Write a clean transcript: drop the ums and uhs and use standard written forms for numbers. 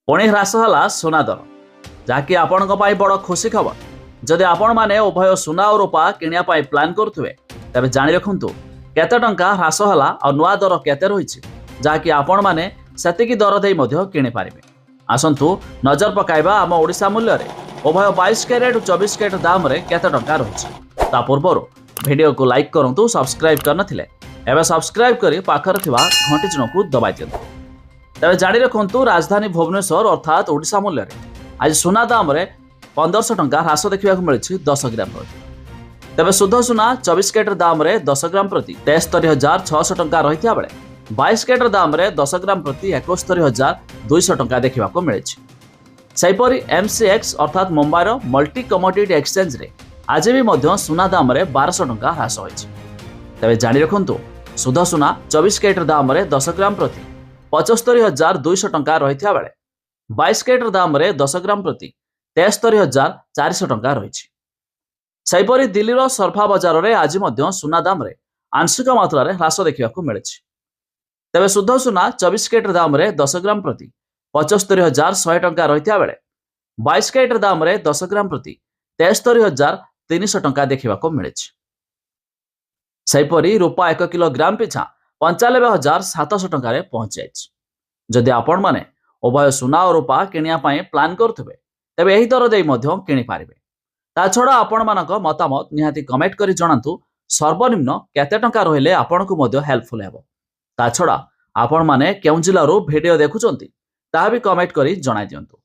पुणी ह्रास है सुना दर जहाँकि आपण बड़ खुशी खबर। जदि आपण मैंने उभय सुना और रूपा किणापी प्लां करुवे तेज जाणी रखु केते टंका ह्रास है और नुआ दर केते रही जहाँकि आपण मैंने सेतिकी दर दे किपारे। आसतु नजर पकाइबा आम ओडिशा मूल्य रे उभय 22 कैरेट और 24 कैरेट दाम रे केते टंका रही। ता पूर्व वीडियो को लाइक करंतु, सब्सक्राइब करनथिले एबे सब्सक्राइब करी पाखर थिबा घंटी चिन्ह को दबाई दियंतु। तेज जाणी रखु राजधानी भुवनेश्वर अर्थात ओडिशा मूल्य रे आज सुना दाम रे 1500 टंका ह्रास देखा मिली 10 ग्राम प्रति। तेज शुद्ध सुना 24 कैरेट दाम रे 10 ग्राम प्रति 73,600 टंका रही बेले 22 कैरेट दाम रे 10 ग्राम प्रति 71,200 टंका देखा मिली। सेहीपरि MCX अर्थात मुंबईर मल्टी कमोडिटी एक्सचेंज रे आज भी सुना दाम रे 1200 टंका ह्रास होइछि। तेज जाणी रखु शुद्ध सुना 24 कैरेट दाम रे 10 ग्राम प्रति 75,200 टंका रही बेले 22 कैरेट दाम रे 10 ग्राम प्रति 73,400 टंका रही। सेहीपरि दिल्लीर सरफा बजार रे आज सुना दाम रे आंशिक मात्रा रे ह्रास देखा मिली। तेज शुद्ध सुना 24 कैरेट दाम रे 10 ग्राम प्रति 75,100 टंका रही बेले 22 कैरेट दाम रे 10 ग्राम प्रति 73,300 टंका देखा मिली। सेहीपरि रूपा 1 किलोग्राम पिछा 95,700 टंका रे पहुंच जाइछि। जदि आपण माने उभय सुना और रूपा किणापी प्लां करुवे तेज यही दर दे किपारे। ता छड़ा आपण मानक मतामत निहाती कमेंट करी जणातु सर्वनिम्न केते टंका रहिले आपनको मध्य हेल्पफुल हेबो। ता छड़ा आपण माने केउ जिल्लारू वीडियो देखुचंती ताहा भी कमेंट करी जणाई दियंतु।